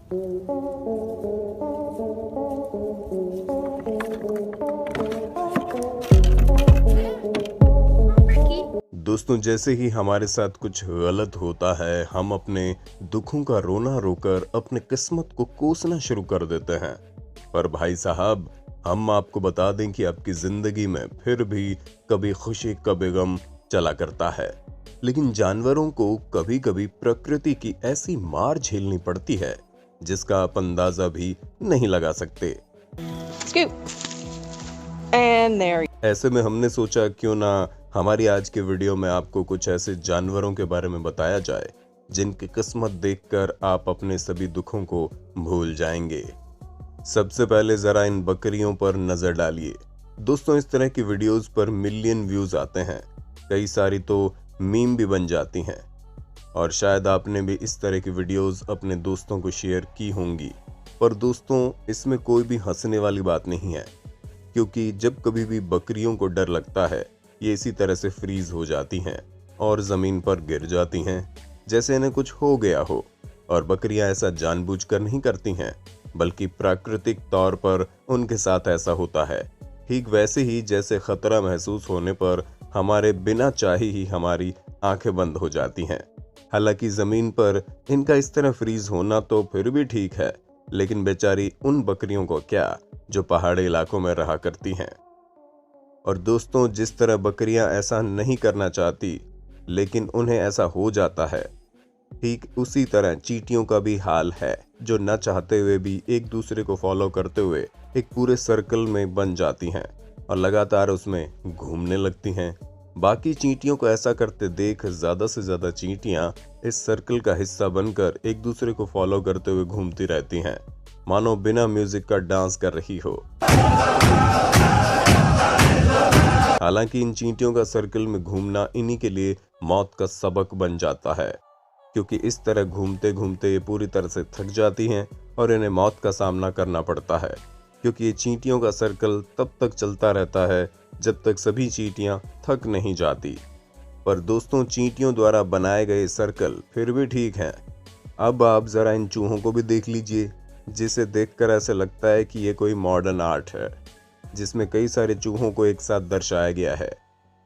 दोस्तों, जैसे ही हमारे साथ कुछ गलत होता है, हम अपने दुखों का रोना रोकर अपने किस्मत को कोसना शुरू कर देते हैं। पर भाई साहब, हम आपको बता दें कि आपकी जिंदगी में फिर भी कभी खुशी कभी गम चला करता है। लेकिन जानवरों को कभी कभी प्रकृति की ऐसी मार झेलनी पड़ती है जिसका आप अंदाजा भी नहीं लगा सकते। ऐसे में हमने सोचा क्यों ना हमारी आज के वीडियो में आपको कुछ ऐसे जानवरों के बारे में बताया जाए जिनकी किस्मत देखकर आप अपने सभी दुखों को भूल जाएंगे। सबसे पहले जरा इन बकरियों पर नजर डालिए। दोस्तों, इस तरह की वीडियोस पर मिलियन व्यूज आते हैं, कई सारी तो मीम भी बन जाती हैं और शायद आपने भी इस तरह की वीडियोस अपने दोस्तों को शेयर की होंगी। पर दोस्तों, इसमें कोई भी हंसने वाली बात नहीं है, क्योंकि जब कभी भी बकरियों को डर लगता है, ये इसी तरह से फ्रीज हो जाती हैं और जमीन पर गिर जाती हैं जैसे इन्हें कुछ हो गया हो। और बकरियां ऐसा जानबूझकर नहीं करती हैं, बल्कि प्राकृतिक तौर पर उनके साथ ऐसा होता है। ठीक वैसे ही जैसे खतरा महसूस होने पर हमारे बिना चाहे ही हमारी आंखें बंद हो जाती हैं। हालांकि जमीन पर इनका इस तरह फ्रीज होना तो फिर भी ठीक है, लेकिन बेचारी उन बकरियों को क्या जो पहाड़ी इलाकों में रहा करती हैं। और दोस्तों, जिस तरह बकरियां ऐसा नहीं करना चाहती लेकिन उन्हें ऐसा हो जाता है, ठीक उसी तरह चींटियों का भी हाल है, जो न चाहते हुए भी एक दूसरे को फॉलो करते हुए एक पूरे सर्कल में बन जाती हैं और लगातार उसमें घूमने लगती हैं। बाकी चींटियों को ऐसा करते देख ज्यादा से ज्यादा चींटियां इस सर्कल का हिस्सा बनकर एक दूसरे को फॉलो करते हुए घूमती रहती हैं, मानो बिना म्यूजिक का डांस कर रही हो। हालांकि इन चींटियों का सर्कल में घूमना इन्हीं के लिए मौत का सबक बन जाता है, क्योंकि इस तरह घूमते घूमते ये पूरी तरह से थक जाती हैं और इन्हें मौत का सामना करना पड़ता है, क्योंकि ये चींटियों का सर्कल तब तक चलता रहता है जब तक सभी चींटियां थक नहीं जाती। पर दोस्तों, चींटियों द्वारा बनाए गए सर्कल फिर भी ठीक हैं। अब आप जरा इन चूहों को भी देख लीजिए, जिसे देखकर ऐसे लगता है कि ये कोई मॉडर्न आर्ट है जिसमें कई सारे चूहों को एक साथ दर्शाया गया है।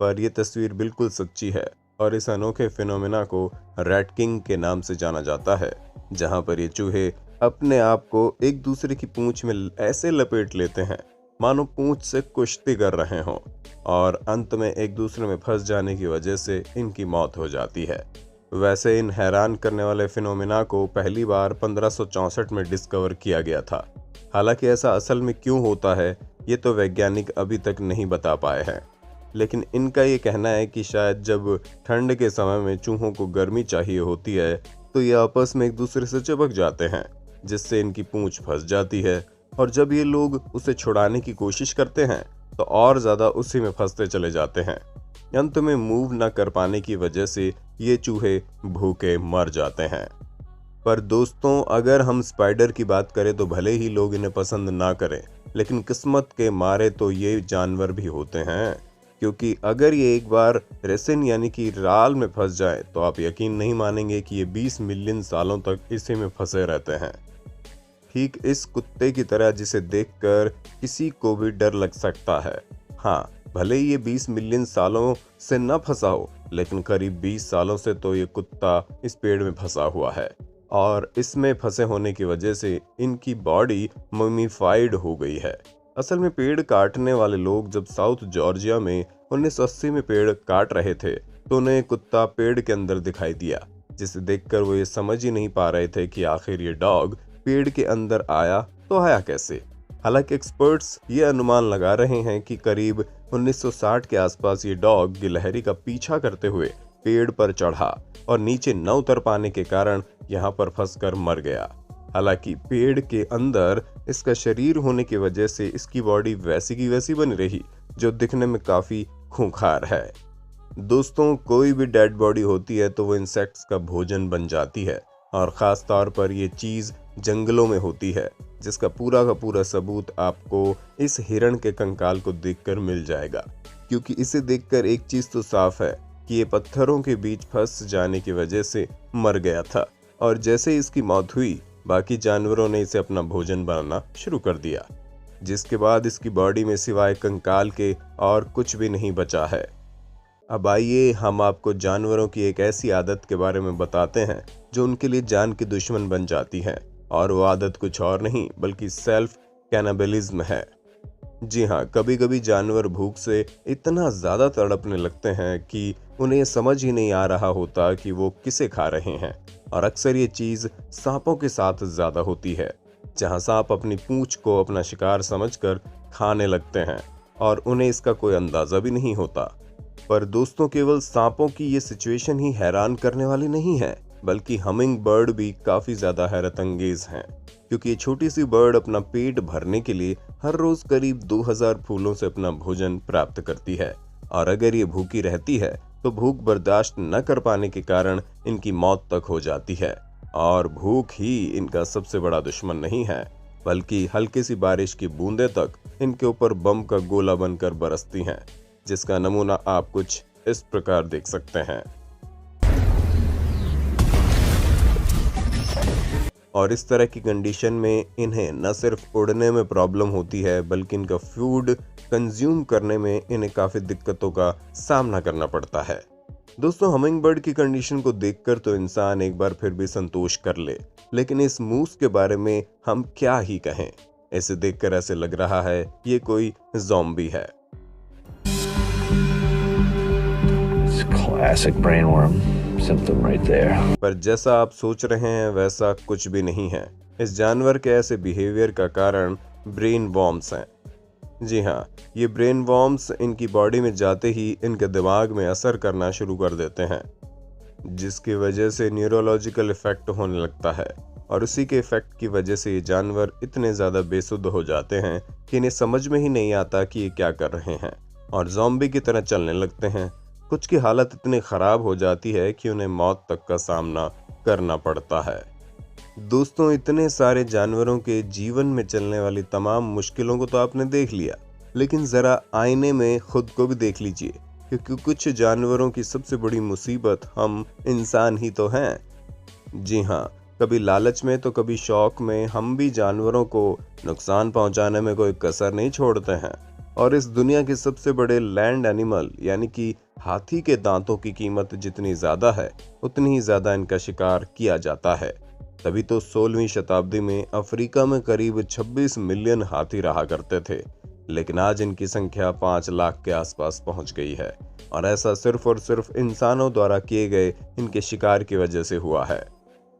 पर यह तस्वीर बिल्कुल सच्ची है और इस अनोखे फिनोमेना को रैट किंग के नाम से जाना जाता है, जहां पर ये चूहे अपने आप को एक दूसरे की पूंछ में ऐसे लपेट लेते हैं मानो पूंछ से कुश्ती कर रहे हों, और अंत में एक दूसरे में फंस जाने की वजह से इनकी मौत हो जाती है। वैसे इन हैरान करने वाले फिनोमेना को पहली बार 1564 में डिस्कवर किया गया था। हालांकि ऐसा असल में क्यों होता है, ये तो वैज्ञानिक अभी तक नहीं बता पाए हैं, लेकिन इनका ये कहना है कि शायद जब ठंड के समय में चूहों को गर्मी चाहिए होती है तो ये आपस में एक दूसरे से चिपक जाते हैं, जिससे इनकी पूंछ फंस जाती है, और जब ये लोग उसे छुड़ाने की कोशिश करते हैं तो और ज्यादा उसी में फंसते चले जाते हैं। अंत में मूव न कर पाने की वजह से ये चूहे भूखे मर जाते हैं। पर दोस्तों, अगर हम स्पाइडर की बात करें तो भले ही लोग इन्हें पसंद ना करें, लेकिन किस्मत के मारे तो ये जानवर भी होते हैं, क्योंकि अगर ये एक बार रेसिन यानी कि राल में फंस जाए तो आप यकीन नहीं मानेंगे कि ये 20 मिलियन सालों तक इसी में फंसे रहते हैं। ठीक इस कुत्ते की तरह जिसे देखकर किसी को भी डर लग सकता है। हाँ, भले ही ये 20 मिलियन सालों से न फंसा हो, लेकिन करीब 20 सालों से तो ये कुत्ता इस पेड़ में फंसा हुआ है, और इसमें फंसे होने की वजह से इनकी बॉडी ममीफाइड हो गई है। असल में पेड़ काटने वाले लोग जब साउथ जॉर्जिया में 1980 में पेड़ काट रहे थे तो उन्हें कुत्ता पेड़ के अंदर दिखाई दिया, जिसे देखकर वो ये समझ ही नहीं पा रहे थे कि आखिर ये डॉग पेड़ के अंदर आया तो आया कैसे। हालांकि एक्सपर्ट्स ये अनुमान लगा रहे हैं कि करीब 1960 के आसपास ये डॉग गिलहरी का पीछा करते हुए पेड़ पर चढ़ा और नीचे न उतर पाने के कारण यहाँ पर फंसकर मर गया। हालांकि पेड़ के अंदर इसका शरीर होने की वजह से इसकी बॉडी वैसी की वैसी बनी रही, जो दिखने में काफी खूंखार है। दोस्तों, कोई भी डेड बॉडी होती है तो वो इंसेक्ट्स का भोजन बन जाती है, और ख़ास तौर पर ये चीज़ जंगलों में होती है, जिसका पूरा का पूरा सबूत आपको इस हिरण के कंकाल को देखकर मिल जाएगा। क्योंकि इसे देखकर एक चीज़ तो साफ है कि ये पत्थरों के बीच फंस जाने की वजह से मर गया था, और जैसे इसकी मौत हुई बाकी जानवरों ने इसे अपना भोजन बनाना शुरू कर दिया, जिसके बाद इसकी बॉडी में सिवाय कंकाल के और कुछ भी नहीं बचा है। अब आइए हम आपको जानवरों की एक ऐसी आदत के बारे में बताते हैं जो उनके लिए जान की दुश्मन बन जाती है, और वो आदत कुछ और नहीं बल्कि सेल्फ कैनिबलिज्म है। जी हाँ, कभी कभी जानवर भूख से इतना ज्यादा तड़पने लगते हैं कि उन्हें ये समझ ही नहीं आ रहा होता कि वो किसे खा रहे हैं, और अक्सर ये चीज सांपों के साथ ज्यादा होती है, जहाँ सांप अपनी पूंछ को अपना शिकार समझकर खाने लगते हैं और उन्हें इसका कोई अंदाजा भी नहीं होता। पर दोस्तों, केवल सांपों की ये सिचुएशन ही हैरान करने वाली नहीं है, बल्कि हमिंग बर्ड भी काफी ज्यादा हैरत अंगेज हैं, क्योंकि ये छोटी सी बर्ड अपना पेट भरने के लिए हर रोज करीब 2000 फूलों से अपना भोजन प्राप्त करती है, और अगर ये भूखी रहती है तो भूख बर्दाश्त न कर पाने के कारण इनकी मौत तक हो जाती है। और भूख ही इनका सबसे बड़ा दुश्मन नहीं है, बल्कि हल्की सी बारिश की बूंदें तक इनके ऊपर बम का गोला बनकर बरसती हैं, जिसका नमूना आप कुछ इस प्रकार देख सकते हैं। और इस तरह की कंडीशन में इन्हें न सिर्फ उड़ने में प्रॉब्लम होती है, बल्कि इनका फूड कंज्यूम करने में इन्हें काफ़ी दिक्कतों का सामना करना पड़ता है। दोस्तों, हमिंग बर्ड की कंडीशन को देखकर तो इंसान एक बार फिर भी संतोष कर ले, लेकिन इस मूस के बारे में हम क्या ही कहें। इसे देखकर ऐसे लग रहा है ये कोई ज़ॉम्बी है। Classic brainworm symptom right there. पर जैसा आप सोच रहे हैं वैसा कुछ भी नहीं है। इस जानवर के ऐसे बिहेवियर का कारण ब्रेन वॉर्म्स हैं। जी हाँ, ये ब्रेन वॉर्म्स इनकी बॉडी में जाते ही इनके दिमाग में असर करना शुरू कर देते हैं, जिसकी वजह से न्यूरोलॉजिकल इफेक्ट होने लगता है, और उसी के इफेक्ट की वजह से ये जानवर इतने ज़्यादा बेसुध हो जाते हैं कि इन्हें समझ में ही नहीं आता कि ये क्या कर रहे हैं, और ज़ॉम्बी की तरह चलने लगते हैं। कुछ की हालत इतनी ख़राब हो जाती है कि उन्हें मौत तक का सामना करना पड़ता है। दोस्तों, इतने सारे जानवरों के जीवन में चलने वाली तमाम मुश्किलों को तो आपने देख लिया, लेकिन ज़रा आईने में खुद को भी देख लीजिए, क्योंकि कुछ जानवरों की सबसे बड़ी मुसीबत हम इंसान ही तो हैं। जी हाँ, कभी लालच में तो कभी शौक में हम भी जानवरों को नुकसान पहुंचाने में कोई कसर नहीं छोड़ते हैं। और इस दुनिया के सबसे बड़े लैंड एनिमल यानी कि हाथी के दांतों की कीमत जितनी ज़्यादा है, उतनी ही ज़्यादा इनका शिकार किया जाता है। तभी तो 16वीं शताब्दी में अफ्रीका में करीब 26 मिलियन हाथी रहा करते थे, लेकिन आज इनकी संख्या 5 लाख के आसपास पहुंच गई है, और ऐसा सिर्फ और सिर्फ इंसानों द्वारा किए गए इनके शिकार की वजह से हुआ है।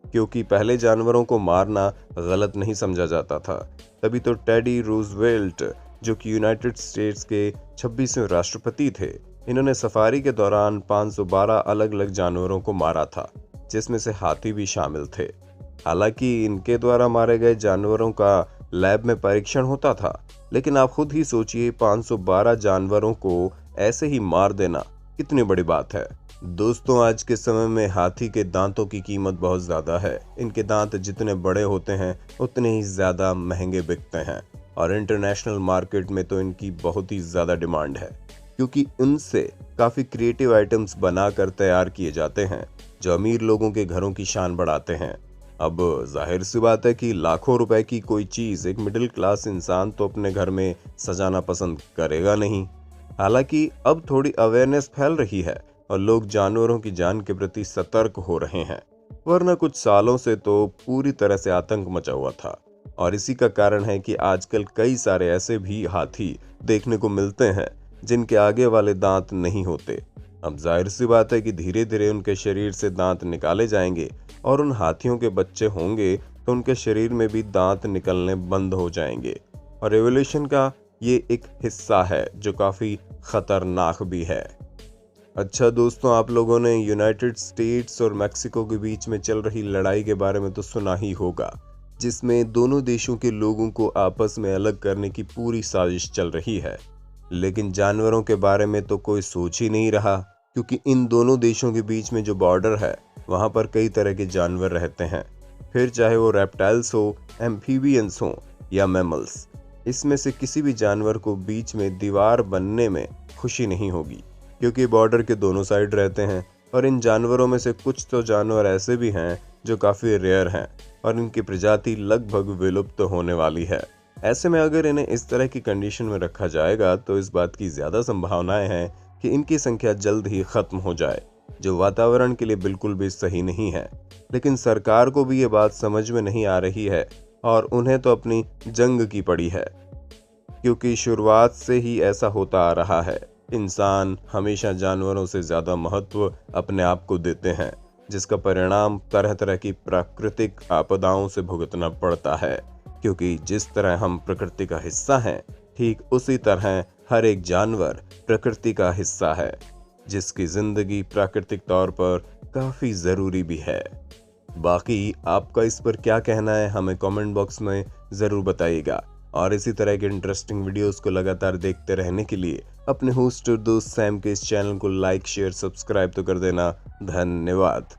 क्योंकि पहले जानवरों को मारना गलत नहीं समझा जाता था, तभी तो टेडी रूजवेल्ट, जो कि यूनाइटेड स्टेट्स के 26वें राष्ट्रपति थे, इन्होंने सफारी के दौरान 512 अलग अलग जानवरों को मारा था, जिसमें से हाथी भी शामिल थे। हालांकि इनके द्वारा मारे गए जानवरों का लैब में परीक्षण होता था, लेकिन आप खुद ही सोचिए 512 जानवरों को ऐसे ही मार देना कितनी बड़ी बात है। दोस्तों, आज के समय में हाथी के दांतों की कीमत बहुत ज़्यादा है। इनके दांत जितने बड़े होते हैं उतने ही ज़्यादा महंगे बिकते हैं, और इंटरनेशनल मार्केट में तो इनकी बहुत ही ज़्यादा डिमांड है, क्योंकि उनसे काफ़ी क्रिएटिव आइटम्स बनाकर तैयार किए जाते हैं जो अमीर लोगों के घरों की शान बढ़ाते हैं। अब जाहिर सी बात है कि लाखों रुपए की कोई चीज़ एक मिडिल क्लास इंसान तो अपने घर में सजाना पसंद करेगा नहीं। हालांकि अब थोड़ी अवेयरनेस फैल रही है और लोग जानवरों की जान के प्रति सतर्क हो रहे हैं, वरना कुछ सालों से तो पूरी तरह से आतंक मचा हुआ था। और इसी का कारण है कि आजकल कई सारे ऐसे भी हाथी देखने को मिलते हैं जिनके आगे वाले दांत नहीं होते। अब जाहिर सी बात है कि धीरे धीरे उनके शरीर से दांत निकाले जाएंगे, और उन हाथियों के बच्चे होंगे तो उनके शरीर में भी दांत निकलने बंद हो जाएंगे। और एवोल्यूशन का ये एक हिस्सा है जो काफ़ी खतरनाक भी है। अच्छा दोस्तों, आप लोगों ने यूनाइटेड स्टेट्स और मैक्सिको के बीच में चल रही लड़ाई के बारे में तो सुना ही होगा, जिसमें दोनों देशों के लोगों को आपस में अलग करने की पूरी साजिश चल रही है। लेकिन जानवरों के बारे में तो कोई सोच ही नहीं रहा, क्योंकि इन दोनों देशों के बीच में जो बॉर्डर है वहाँ पर कई तरह के जानवर रहते हैं, फिर चाहे वो रेप्टाइल्स हो, एम्फीबियंस हो या मैमल्स। इसमें से किसी भी जानवर को बीच में दीवार बनने में खुशी नहीं होगी, क्योंकि बॉर्डर के दोनों साइड रहते हैं। और इन जानवरों में से कुछ तो जानवर ऐसे भी हैं जो काफ़ी रेयर हैं, और इनकी प्रजाति लगभग विलुप्त होने वाली है। ऐसे में अगर इन्हें इस तरह की कंडीशन में रखा जाएगा तो इस बात की ज़्यादा संभावनाएं हैं कि इनकी संख्या जल्द ही खत्म हो जाए, जो वातावरण के लिए बिल्कुल भी सही नहीं है। लेकिन सरकार को भी ये बात समझ में नहीं आ रही है और उन्हें तो अपनी जंग की पड़ी है, क्योंकि शुरुआत से ही ऐसा होता आ रहा है। इंसान हमेशा जानवरों से ज़्यादा महत्व अपने आप को देते हैं, जिसका परिणाम तरह तरह की प्राकृतिक आपदाओं से भुगतना पड़ता है। क्योंकि जिस तरह हम प्रकृति का हिस्सा हैं, ठीक उसी तरह हर एक जानवर प्रकृति का हिस्सा है, जिसकी जिंदगी प्राकृतिक तौर पर काफ़ी ज़रूरी भी है। बाकी आपका इस पर क्या कहना है, हमें कमेंट बॉक्स में ज़रूर बताइएगा। और इसी तरह के इंटरेस्टिंग वीडियोस को लगातार देखते रहने के लिए अपने होस्ट और दोस्त सैम के इस चैनल को लाइक, शेयर, सब्सक्राइब तो कर देना। धन्यवाद।